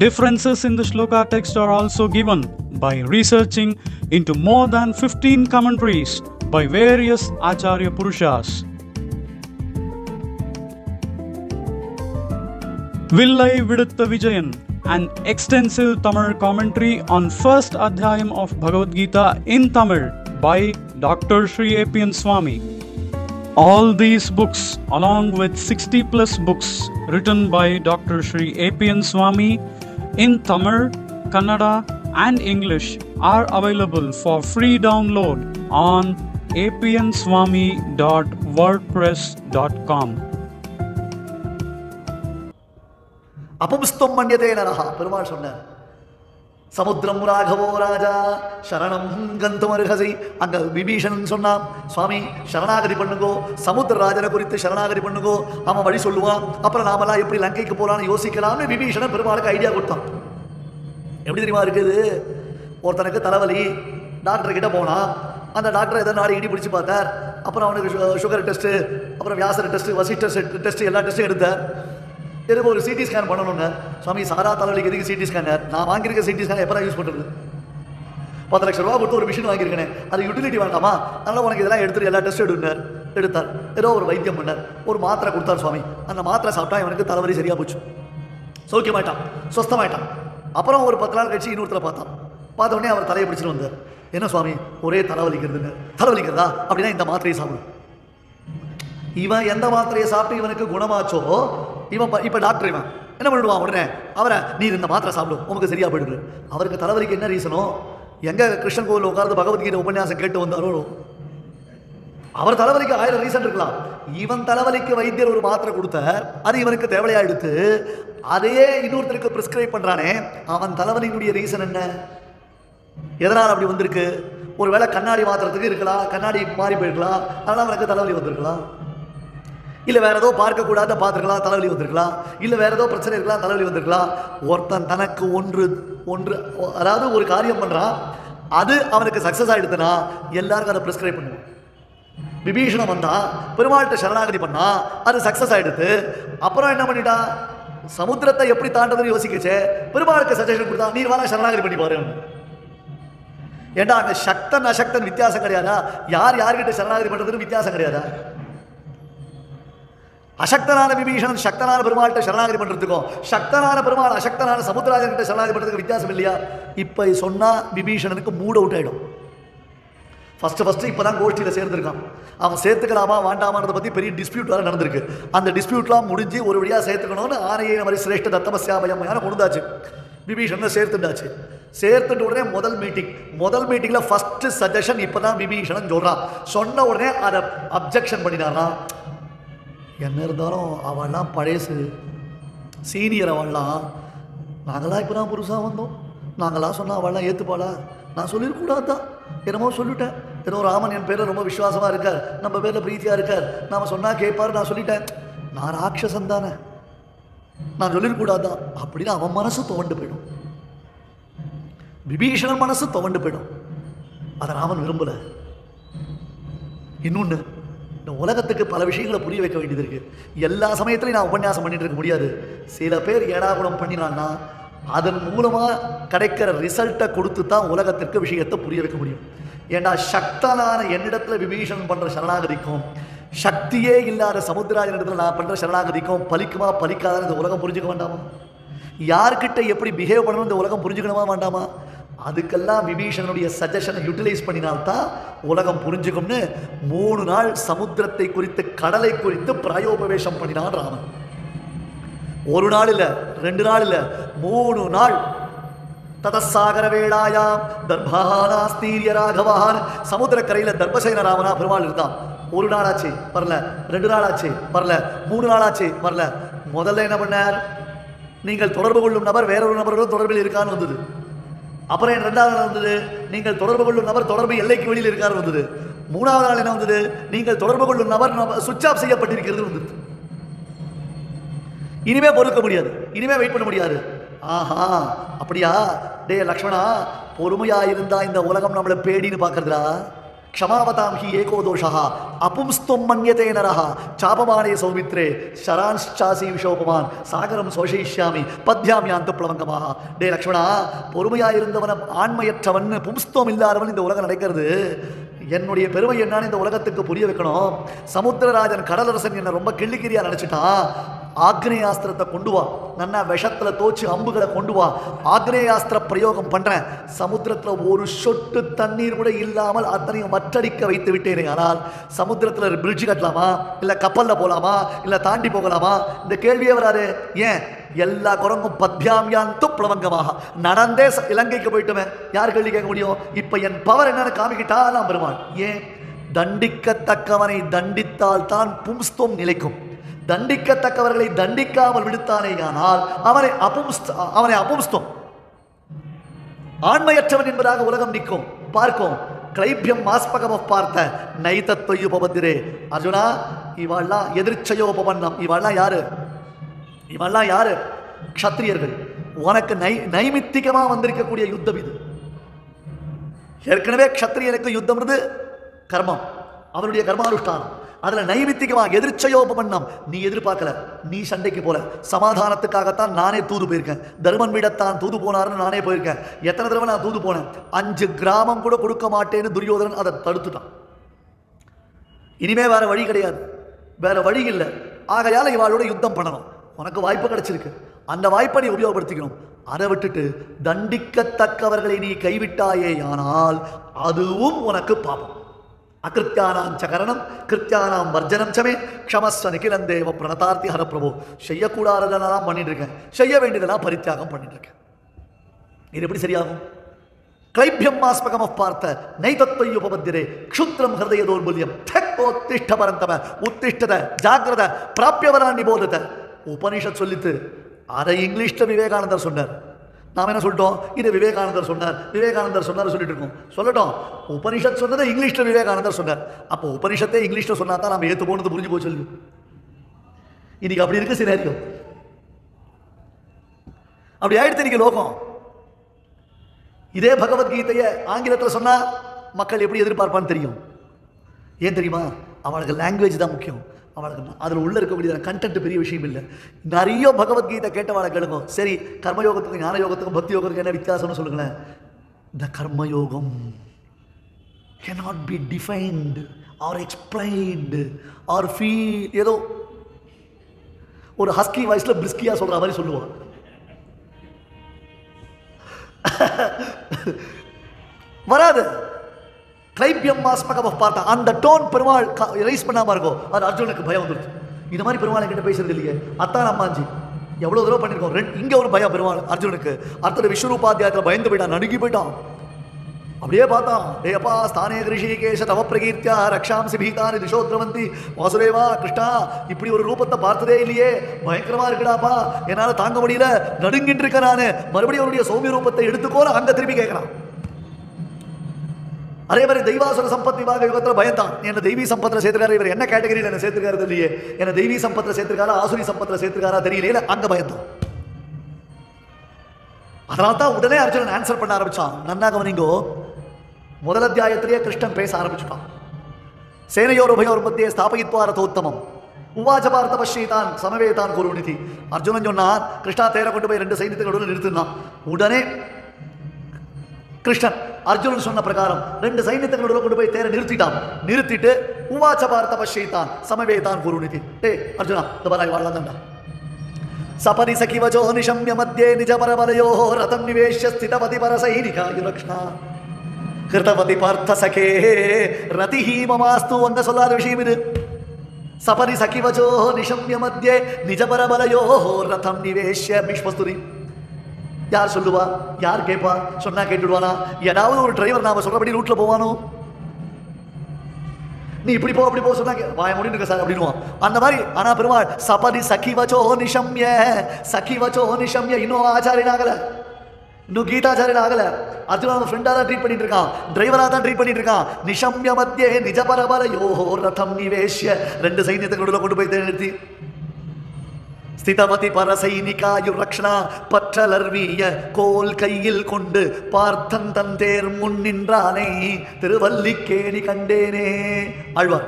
Differences in the shloka text are also given by researching into more than 15 commentaries by various Acharya Purushas. Villai Vidutha Vijayan, an extensive Tamil commentary on first adhyayam of Bhagavad Gita in Tamil by Dr. Sri A.P.N. Swami. All these books, along with 60 plus books written by Dr. Sri A.P.N. Swami in Tamil, Kannada and English, are available for free download on apnswami.wordpress.com. அபும்ஸ்தம் மன்யதே நரஹா, Perumal சொன்னார். சமுத்திரம் ராகவோ ராஜா சரணம் கந்தும் அருகசி. அங்க விபீஷணன் சொன்னான், சுவாமி சரணாகதி பண்ணுங்கோ, சமுத்திர ராஜனை குறித்து சரணாகதி பண்ணுங்கோ, அவன் வழி சொல்லுவான், அப்புறம் நாமெல்லாம் எப்படி லங்கைக்கு போகலான்னு யோசிக்கலாம்னு விபீஷணன் பெருமாளுக்கு ஐடியா கொடுத்தான். எப்படி தெரியுமா இருக்குது, ஒருத்தனுக்கு தலைவலி, டாக்டர் கிட்ட போனான். அந்த டாக்டர் எதாவது நாடி இடி பிடிச்சி பார்த்தார். அப்புறம் அவனுக்கு சுகர் டெஸ்ட்டு, அப்புறம் வியாசர் டெஸ்ட்டு, வசிஷ்டர் டெஸ்ட்டு, எல்லா டெஸ்ட்டும் எடுத்தார். எதுக்கு ஒரு சிடி ஸ்கேன் பண்ணணுங்க. சுவாமி சாரா தலைவலிக்கு எதுக்கு சிடி ஸ்கேனர், நான் வாங்கியிருக்க சிடி ஸ்கேன் எப்போ யூஸ் பண்ணுறது, 10 லட்சம் ரூபா கொடுத்து ஒரு மிஷின் வாங்கியிருக்கேன், அது யூட்டிலிட்டி வேண்டாமா, அதனால் உனக்கு இதெல்லாம் எடுத்துட்டு எல்லா டெஸ்ட்டும் எடுத்தார். ஏதோ ஒரு வைத்தியம் பண்ணார், ஒரு மாத்திரை கொடுத்தார். சுவாமி அந்த மாத்திரை சாப்பிட்டா இவனுக்கு தலைவலி சரியாக போச்சு, சௌக்கியமாயிட்டான், சொஸ்தமாயிட்டான். அப்புறம் ஒரு 10 நாள் கழிச்சு இன்னொருத்தரை பார்த்த உடனே அவர் தலையை பிடிச்சிட்டு வந்தார். என்ன சுவாமி ஒரே தலைவலிக்கிறதுன்னு, தலைவலிக்கிறதா அப்படின்னா இந்த மாத்திரையை சாப்பிடும். இவன் எந்த மாத்திரையை சாப்பிட்டு இவனுக்கு குணமாச்சோ, இவன் இப்போ டாக்டர் இவன் என்ன பண்ணிடுவான், உடனே அவரை நீர் இந்த மாத்திரை சாப்பிடும் உங்களுக்கு சரியா போயிடுது. அவருக்கு தலைவலிக்கு என்ன ரீசனோ, எங்கே கிருஷ்ணன் கோவில் உட்கார்ந்து பகவத்கீதை உபன்யாசம் கேட்டு வந்தாரோ, அவர் தலைவலிக்கு 1000 ரீசன் இருக்கலாம். இவன் தலைவலிக்கு வைத்தியர் ஒரு மாத்திரை கொடுத்த அது இவனுக்கு தேவையா எடுத்து அதையே இன்னொருத்தருக்கு பிரிஸ்கிரைப் பண்றானே, அவன் தலைவலியினுடைய ரீசன் என்ன, எதனால் அப்படி வந்திருக்கு? ஒருவேளை கண்ணாடி மாத்திரத்துக்கு இருக்கலாம், கண்ணாடி மாறி போயிருக்கலாம், அதனால் அவனுக்கு தலைவலி வந்திருக்கலாம். இல்லை வேற ஏதோ பார்க்கக்கூடாத பார்த்துருக்கலாம், தலைவலி வந்திருக்கலாம். இல்லை வேற ஏதோ பிரச்சனை இருக்கலாம், தலைவலி வந்திருக்கலாம். ஒருத்தன் தனக்கு ஒன்று அதாவது ஒரு காரியம் பண்ணுறான், அது அவனுக்கு சக்ஸஸ் ஆகிடுதுன்னா எல்லாருக்கும் அதை ப்ரிஸ்கிரைப் பண்ணுவான். விபீஷணம் வந்தா பெருமாள்கிட்ட சரணாகதி பண்ணா, அது சக்ஸஸ் ஆகிடுது. அப்புறம் என்ன பண்ணிட்டா, சமுத்திரத்தை எப்படி தாண்டதுன்னு யோசிக்கச்சே பெருமாளுக்கு சஜஷன் கொடுத்தா, நீ வேணா சரணாகதி பண்ணி பாரு. ஏண்டா அங்கே சக்தன் அசக்தன் வித்தியாசம் கிடையாதா? யார் யார்கிட்ட சரணாகதி பண்ணுறதுன்னு வித்தியாசம் கிடையாதா? அசக்தனான விபீஷணன் சக்தனான பெருமாள்கிட்ட சரணாகதி பண்ணுறதுக்கும், சக்தனான பெருமாள் அசக்தனான சமுத்திரராஜன்கிட்ட சரணாகதி பண்ணுறதுக்கு வித்தியாசம் இல்லையா? இப்போ சொன்னால் விபீஷணனுக்கு மூட் அவுட் ஆகிடும். ஃபஸ்ட்டு இப்போ தான் கோஷ்டியில் சேர்ந்துருக்கான். அவன் சேர்த்துக்கலாமா வேண்டாமான்றதை பற்றி பெரிய டிஸ்பியூட் வேறு நடந்திருக்கு. அந்த டிஸ்பியூட்லாம் முடிஞ்சு ஒரு வழியாக சேர்த்துக்கணும்னு ஆனையை மாதிரி சிரேஷ்ட தத்தமசியாபயமையான கொண்டுதாச்சு. விபீஷணனை சேர்த்துட்டாச்சு. சேர்த்துட்டு உடனே முதல் மீட்டிங்கில் ஃபஸ்ட்டு சஜஷன் இப்போ தான் விபீஷணன் சொல்கிறான். சொன்ன உடனே அதை அப்ஜெக்ஷன் பண்ணினாரா, என்ன இருந்தாலும் அவள்லாம் பழையசு சீனியர், அவள்லாம் நாங்களாம் இப்போ தான் புதுசாக வந்தோம், நாங்களாம் சொன்னால் அவள்லாம் ஏற்றுப்பாளா? நான் சொல்லியிருக்கூடாது தான், என்னமோ சொல்லிட்டேன். ஏதோ ராமன் என் பேரில் ரொம்ப விசுவாசமாக இருக்கார், நம்ம பேரில் பிரீத்தியாக இருக்கார், நாம் சொன்னால் கேட்பார், நான் சொல்லிட்டேன். நான் ராட்சசன் தானே, நான் சொல்லியிருக்கூடாது தான் அப்படின்னு அவன் மனசு துவண்டு போயிடும். விபீஷணன் மனசு துவண்டு போயிடும். அதை ராமன் விரும்பலை. இன்னொன்று, இந்த உலகத்துக்கு பல விஷயங்களை புரிய வைக்க வேண்டியது இருக்குது. எல்லா சமயத்துலையும் நான் உபன்யாசம் பண்ணிட்டு இருக்க முடியாது. சில பேர் ஏடாகுடம் பண்ணினான்னா அதன் மூலமாக கிடைக்கிற ரிசல்ட்டை கொடுத்து தான் உலகத்திற்கு விஷயத்தை புரிய வைக்க முடியும். ஏன்னா சக்தனான என்னிடத்தில் விபீஷணன் பண்ணுற சரணாகதிக்கும், சக்தியே இல்லாத சமுத்திராஜன் இடத்துல நான் பண்ணுற சரணாகதிக்கும் பலிக்குமா பலிக்காத இந்த உலகம் புரிஞ்சுக்க வேண்டாமா? யார்கிட்ட எப்படி பிஹேவ் பண்ணணும் இந்த உலகம் புரிஞ்சுக்கணுமா வேண்டாமா? அதுக்கெல்லாம் விபீஷணனுடைய சஜஷனை யூட்டிலைஸ் பண்ணினால்தான் உலகம் புரிஞ்சுக்கும்னு 3 நாள் சமுத்திரத்தை குறித்து, கடலை குறித்து பிராயோபவேசம் பண்ணினான் ராமன். 1 நாள் இல்லை, 2 நாள் இல்லை, 3 நாள். ததசாகர வேளாயாம் தர்பானாஸ்தீரிய ராகவான், சமுத்திரக்கரையில் தர்பசேன ராமனா பெருமாள் இருந்தான். 1 நாள் ஆச்சு வரல, 2 நாள் ஆச்சு வரல, 3 நாள் ஆச்சு வரல. முதல்ல என்ன பண்ணார், நீங்கள் தொடர்பு கொள்ளும் நபர் வேறொரு நபரோட தொடர்பில் இருக்கான்னு வந்தது. அப்புறம் 2வது நாள் வந்தது, நீங்கள் தொடர்பு கொள்ளும் நபர் தொடர்பு எல்லைக்கு வெளியில் இருக்காரு வந்தது. 3வது நாள் என்ன வந்தது, நீங்கள் தொடர்பு கொள்ளும் நபர் சுவிட்ச் ஆஃப் செய்யப்பட்டிருக்கிறது வந்தது. இனிமே பொறுக்க முடியாது, இனிமே வெயிட் பண்ண முடியாது. ஆஹா அப்படியா, டே லக்ஷ்மணா, பொறுமையா இருந்தா இந்த உலகம் நம்மளை பேடின்னு பார்க்கறதுடா. க்ஷமாவதாம் ஹி ஏகோ தோஷா அபும்ஸ்தும் மன்யதே நரஹா சாபமானே சௌமித்ரே ஷரான்ஷாசி விஷோபமான் சாகரம் சோஷயிஷ்யாமி பத்யாமியாந்த பிளவங்கமாக. டே லக்ஷ்மணா, பொறுமையா இருந்தவன் ஆண்மையற்றவன், பும்ஸ்துவம் இல்லாதவன் இந்த உலகம் நடக்கிறது. என்னுடைய பெருமை என்னன்னு இந்த உலகத்துக்கு புரிய வைக்கணும். சமுத்திரராஜன் கடலரசன் என்னை ரொம்ப கிள்ளிக்கிரியா நினச்சிட்டான். ஆக்னேயாஸ்திரத்தை கொண்டு வா, நன்னா விஷத்தில் தோச்சு அம்புகளை கொண்டு வா, ஆக்னேயாஸ்திர பிரயோகம் பண்ணுறேன். சமுத்திரத்தில் ஒரு சொட்டு தண்ணீர் கூட இல்லாமல் அத்தனையும் மற்றடிக்க வைத்து விட்டேனே. ஆனால் சமுத்திரத்தில் பிரிட்ஜ் கட்டலாமா, இல்லை கப்பலில் போகலாமா, இல்லை தாண்டி போகலாமா, இந்த கேள்வியே வராது. ஏன், எல்லா குரங்கும் பத்யாமியாந்து பிளவங்கமாக நடந்தே இலங்கைக்கு போயிட்டுமே, யார் கேள்வி கேட்க முடியும்? இப்போ என் பவர் என்னன்னு காமிக்கிட்டா நான் பெருமாள். ஏன், தண்டிக்கத்தக்கவனை தண்டித்தால் தான் பும்ஸ்துவம் நிலைக்கும். தண்டிக்கத்தக்கவர்களை தண்டிக்காமல் விடுத்தானேயானால் அவனை அபும்ஸ்துவம், ஆண்மையற்றவன் என்பதாக உலகம் நிற்கும். பார்க்கும் கிளைபியம் மாஸ்பகம் பார்த்த நைதத்வயுபபத்திரே. அர்ஜுனா, இவாள்லாம் எதிர்ச்சயோபபன்னம். இவாள்லாம் யாரு? இவெல்லாம் யாரு? க்ஷத்ரியர்கள். உனக்கு நைமித்திகமாக வந்திருக்கக்கூடிய யுத்தம் இது. ஏற்கனவே க்ஷத்ரியனுக்கு யுத்தம்ன்றது கர்மம், அவனுடைய கர்மானுஷ்டானம். அதில் நைமித்திகமாக எதிர்ச்சயோபமன்னம். நீ எதிர்பார்க்கல, நீ சண்டைக்கு போல, சமாதானத்துக்காகத்தான் நானே தூது போயிருக்கேன். தர்மன் விடத்தான் தூது போனார்னு நானே போயிருக்கேன். எத்தனை தடவை நான் தூது போனேன். 5 கிராமம் கூட கொடுக்க மாட்டேன்னு துரியோதனன் அதை தடுத்துட்டான். இனிமே வேற வழி கிடையாது, வேற வழி இல்லை. ஆகையால இவாளோட யுத்தம் பண்ணணும். உனக்கு வாய்ப்பு கிடைச்சிருக்கு, அந்த வாய்ப்பை நீ உபயோகப்படுத்திக்கணும். அதை விட்டுட்டு தண்டிக்கத்தக்கவர்களை நீ கைவிட்டாயே ஆனால் அதுவும் உனக்கு பாபம். அகிருத்தியானாம் சகரணம் கிருத்தியானாம் வர்ஜனம் சமே க்ஷமஸ்வ நிகிலம் தேவ பிரணதார்த்தி ஹர பிரபு. செய்யக்கூடாததெல்லாம் பண்ணிட்டு இருக்கேன், செய்ய வேண்டியதெல்லாம் பரித்தியாகம் பண்ணிட்டு இருக்கேன். இது எப்படி சரியாகும்? கிளைபியம் மாஸ்மகம் பார்த்த நைதத்வ உபபத்திரே க்ஷுத்ரம் ஹிருதய தௌர்பல்யம் தக்தோத்திஷ்ட பரந்தம உத்திஷ்டத ஜாகிரத பிராபியவரான் நிபோதத. உபனிஷத் சொல்லித்து அதை இங்கிலீஷ்ல விவேகானந்தர் சொன்னார். நாம் என்ன சொல்லிட்டோம்? இது விவேகானந்தர் சொன்னார், விவேகானந்தர் சொன்னார் சொல்லிட்டு இருக்கோம். சொல்லட்டும், உபனிஷத் சொன்னதை இங்கிலீஷ்ல விவேகானந்தர் சொன்னார். அப்போ உபனிஷத்தை இங்கிலீஷ்ல சொன்னா தான் நம்ம ஏத்து போனது புரிஞ்சு போய் சொல்லு. இன்னைக்கு அப்படி இருக்கு சினாரியோ. அப்படி ஆயிடுத்து இன்னைக்கு லோகம். இதே பகவத்கீதையை ஆங்கிலத்தில் சொன்னா மக்கள் எப்படி எதிர்பார்ப்பான்னு தெரியும். ஏன் தெரியுமா? அவளுக்கு லாங்குவேஜ் தான் முக்கியம். அவளுக்கு அதில் உள்ள இருக்கக்கூடிய கண்டென்ட் பெரிய விஷயம் இல்லை. நிறைய பகவத்கீதை கேட்டவாளை கேளுங்க. சரி, கர்மயோகத்துக்கும் ஞான யோகத்துக்கும் பக்தி யோகத்துக்கு என்ன வித்தியாசம்னு சொல்லுங்களேன். த கர்மயோகம் cannot be defined or explained or feel. ஏதோ ஒரு ஹஸ்கி வாய்ஸ்ல பிரிஸ்கியா சொல்ற மாதிரி சொல்லுவான். வராது. கிளைபியம் மாஸ்மகம் பார்த்தா அந்த டோன் பெருமாள் ரைஸ் பண்ணாம இருக்கும். அது அர்ஜுனுக்கு பயம் வந்துருச்சு. இந்த மாதிரி பெருமாள் என்கிட்ட பேசுறது இல்லையே. அத்தான் அம்மாஞ்சி எவ்வளவு தூரம் பண்ணிருக்கோம். இங்க ஒரு பயம் பெருமாள் அர்ஜுனுக்கு. அடுத்த விஸ்வரூபாத்தியாயத்தில் பயந்து போயிட்டான், நடுங்கி போயிட்டான். அப்படியே பார்த்தான், டேப்பா ஸ்தானே ரிஷிகேஷ தவ பிரகீர்த்தியா ரக்ஷாம்சி பீதானி திசோத்ரவந்தி வாசுதேவா கிருஷ்ணா, இப்படி ஒரு ரூபத்தை பார்த்ததே இல்லையே, பயங்கரமா இருக்குடாப்பா, என்னால தாங்க முடியல, நடுங்கிட்டு இருக்க நானு, மறுபடியும் அவருடைய சௌமிய ரூபத்தை எடுத்துக்கோல அங்க திரும்பி கேட்கிறான். அதே மாதிரி தெய்வாசுர சம்பத் விபாக யுகத்தில் பயந்தான். என்ன தெய்வீ சம்பத்தில் சேர்த்துக்காரு, இவர் என்ன கேட்டகரியில் என்ன சேர்த்துக்காரு இல்லையே, என்ன தெய்வீ சம்பத்தில் சேர்த்துக்காரா ஆசுரி சம்பத்தில் சேர்த்துக்காரா தெரியல, அங்க பயந்தான். அதனால தான் உடனே அர்ஜுனன் ஆன்சர் பண்ண ஆரம்பிச்சான். நன்னா கவனிங்கோ, முதல் அத்தியாயத்திலேயே கிருஷ்ணன் பேச ஆரம்பிச்சுட்டான். சேனையோர் உபயோர் மத்தியே ஸ்தாபயித்வா ரதோத்தமம் உவாச்ச பார்த்த பஷ்யதான் சமவேதான் குருநிதி. அர்ஜுனன் சொன்னான், கிருஷ்ணா தேரை கொண்டு போய் 2 சைன்யத்துக்கு நிறுத்தினான். உடனே கிருஷ்ணன் அர்ஜுனன் சொன்ன பிரகாரம் 2 சைன்யத்துக்கு கொண்டு போய் தேரை நிறுத்திட்டான். நிறுத்திட்டு உவாச்ச பார்த்த பஷ்யதான் சமவேதான் குருநிதி. டே அர்ஜுனா, இந்த பராய் வாழலாம். சபரி சகிவஜோ நிஷம்ய மத்தியே நிஜ பரபலயோ ரதம் நிவேஷ்ய ஸ்திதபதி பரசைனிகாயுரக்ஷ்ணா கிருதபதி பார்த்த சகே ரதிஹி மமாஸ்து. அங்க சொல்லாத விஷயம் இது. சபரி சகிவஜோ நிஷம்ய மத்தியே நிஜ பரபலயோ ரதம் நிவேஷ்ய பீஷ்மஸ்துரி. யார் சொல்லுவா, யார் கேட்பா? சொன்னா கேட்டுடுவானா? ஏதாவது ஒரு டிரைவர் நாம சொல்றபடி ரூட்ல போவானோ? நீ இப்படி போ அப்படி போ சொன்னா வாய முடிந்து சார் அப்படின்னுவான். அந்த மாதிரி. ஆனா பெருமாள் சபரி சகிவச்சோ நிஷம்ய, சகிவச்சோ நிஷம்ய. இன்னும் ஆச்சாரியன் ஆகல, இன்னும் கீதாச்சாரியன் ஆகல. அர்ஜுன ஃப்ரெண்டா தான் ட்ரீட் பண்ணிட்டு இருக்கான், டிரைவரா தான் ட்ரீட் பண்ணிட்டு இருக்கான். நிஷம்ய மத்தியே நிஜ பரபலயோ ரதம் நிவேஷ்ய 2 சைன்யத்துக்கு கொண்டு போய் நிறுத்தி ஸ்திதபதி பரசைனிகாயுரக்ஷ்ணா பற்றலர்விய கோல் கையில் கொண்டு பார்த்தன் தன் தேர் முன் நின்றானே திருவல்லிக்கேணி கண்டேனே. ஆழ்வார்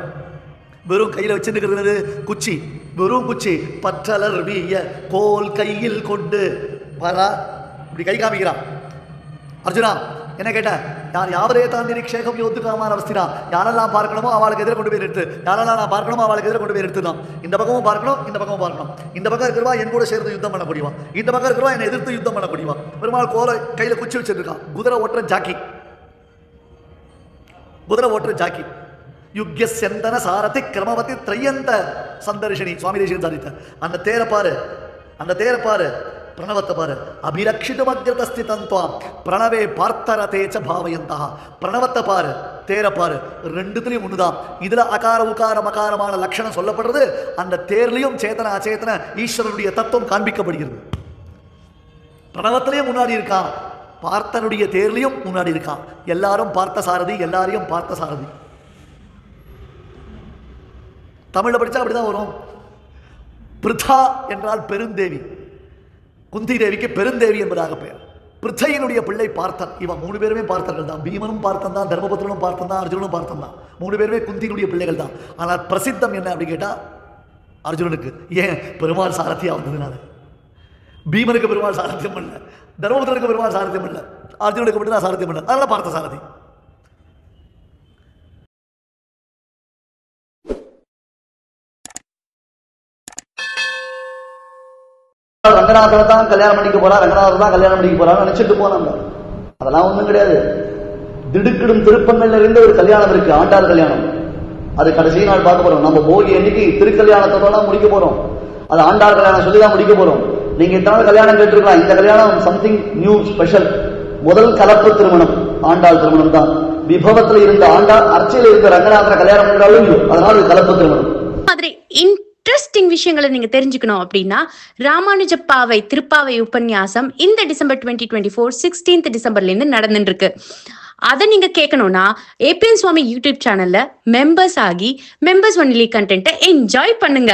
வெறும் கையில் வச்சுருக்கிறது குச்சி, வெறும் குச்சி. பற்றலர்விய கோல் கையில் கொண்டு வரா, இப்படி கை காமிக்கிறான். அர்ஜுனா என்ன கேட்ட? யார் யாவரே தான் நிரீக்ஷேகம் யோத்துக்காமான அவஸ்தினா, யாரெல்லாம் பார்க்கணுமோ அவளுக்கு எதிர கொண்டு போய் நிறுத்து, யாரெல்லாம் நான் பார்க்கணுமோ அவளுக்கு எதிர கொண்டு போய் நிறுத்துதான். இந்த பக்கமும் பார்க்கணும், இந்த பக்கமும் பார்க்கணும். இந்த பக்கம் இருக்கிறவா என் கூட சேர்ந்து யுத்தம் பண்ண முடியுமா, இந்த பக்கம் இருக்கிறவா என்னை எதிர்த்து யுத்தம் பண்ண முடியுமா? பெருமாள் கோலை கையில் குச்சி வச்சிருக்கான். குதிரை ஓட்டுற ஜாக்கி, குதிரை ஓட்டுற ஜாக்கி. யுக்ய செந்தன சாரதி கிரமவதி திரையந்த சந்தர்ஷினி. சுவாமி தேசிகன் சாதித்த அந்த தேரை பாரு, அந்த தேரை பாரு, பிரணவத்தை பாரு. அபிரக்ஷிதமக்ரதஸ்திதந்த்வாம் பிரணவே பார்த்தரதேச்ச பாவயந்தா. பிரணவத்தை பாரு, தேரை பாரு, ரெண்டுத்துலையும் ஒண்ணுதான். இதுல அகார உகார மகாரமான லட்சணம் சொல்லப்படுறது. அந்த தேர்லையும் சேத்தன அச்சேதன ஈஸ்வரனுடைய தத்துவம் காண்பிக்கப்படுகிறது. பிரணவத்திலையும் முன்னாடி இருக்கான், பார்த்தனுடைய தேர்லையும் முன்னாடி இருக்கான். எல்லாரும் பார்த்த சாரதி, எல்லாரையும் பார்த்த சாரதி. தமிழ்ல படிச்சா அப்படிதான் வரும். பிருதா என்றால் பெருந்தேவி. குந்தி தேவிக்கு பெருந்தேவி என்பதாக பெயர். பிருத்தையினுடைய பிள்ளை பார்த்தன். இவன் 3 பேருமே பார்த்தர்கள் தான். பீமனும் பார்த்தன் தான், தர்மபுத்திரனும் பார்த்தன் தான், அர்ஜுனனும் பார்த்தன் தான். 3 பேருமே குந்தியினுடைய பிள்ளைகள் தான். ஆனால் பிரசித்தம் என்ன அப்படி கேட்டா அர்ஜுனனுக்கு. ஏன்? பெருமாள் சாரத்தியா வந்ததுனால. பீமனுக்கு பெருமாள் சாரத்தியம் பண்ணல, தர்மபுத்திரனுக்கு பெருமாள் சாரத்தியம் பண்ணல, அர்ஜுனனுக்கு மட்டும் தான் சாரத்தியம் பண்ணல. அதனால பார்த்த சாரதி. ரங்கநாதரை தான் கல்யாணம் பண்ணிக்க போறா, ரங்கநாதர் தான் கல்யாணம் பண்ணிக்க போறான்னு நினைச்சிட்டு போனாங்க. அதெல்லாம் ஒண்ணும் கிடையாது. திடுக்கிடும் திருப்பங்கள்ல இருந்து ஒரு கல்யாணம் இருக்கு, ஆண்டாள் கல்யாணம். அது கடைசி நாள் பார்க்க போறோம். நம்ம போகி அன்னைக்கு திருக்கல்யாணத்தோட தான் முடிக்க போறோம். அது ஆண்டாள் கல்யாணம் சொல்லி தான் முடிக்க போறோம். நீங்க இத்தனை கல்யாணம் கேட்டிருக்கலாம், இந்த கல்யாணம் சம்திங் நியூ ஸ்பெஷல். முதல் கலப்பு திருமணம் ஆண்டாள் திருமணம் தான். விபவத்தில் இருந்த ஆண்டாள் அர்ச்சையில் இருந்த ரங்கநாதனை கல்யாணம் பண்றாலும் இல்லையோ, அதனால இது கலப்பு திருமணம். மாதிரி இன்ட்ரெஸ்டிங் விஷயங்களை நீங்க தெரிஞ்சுக்கணும் அப்படின்னா ராமானுஜப்பாவை திருப்பாவை உபன்யாசம் இந்த டிசம்பர் 2024 16th டிசம்பர்ல இருந்து நடந்துட்டு இருக்கு. அதை நீங்க கேட்கணும்னா ஏபிஎன் சுவாமி யூடியூப் சேனல்ல மெம்பர்ஸ் ஆகி மெம்பர்ஸ் ஒன்லி கண்டென்ட்டை என்ஜாய் பண்ணுங்க.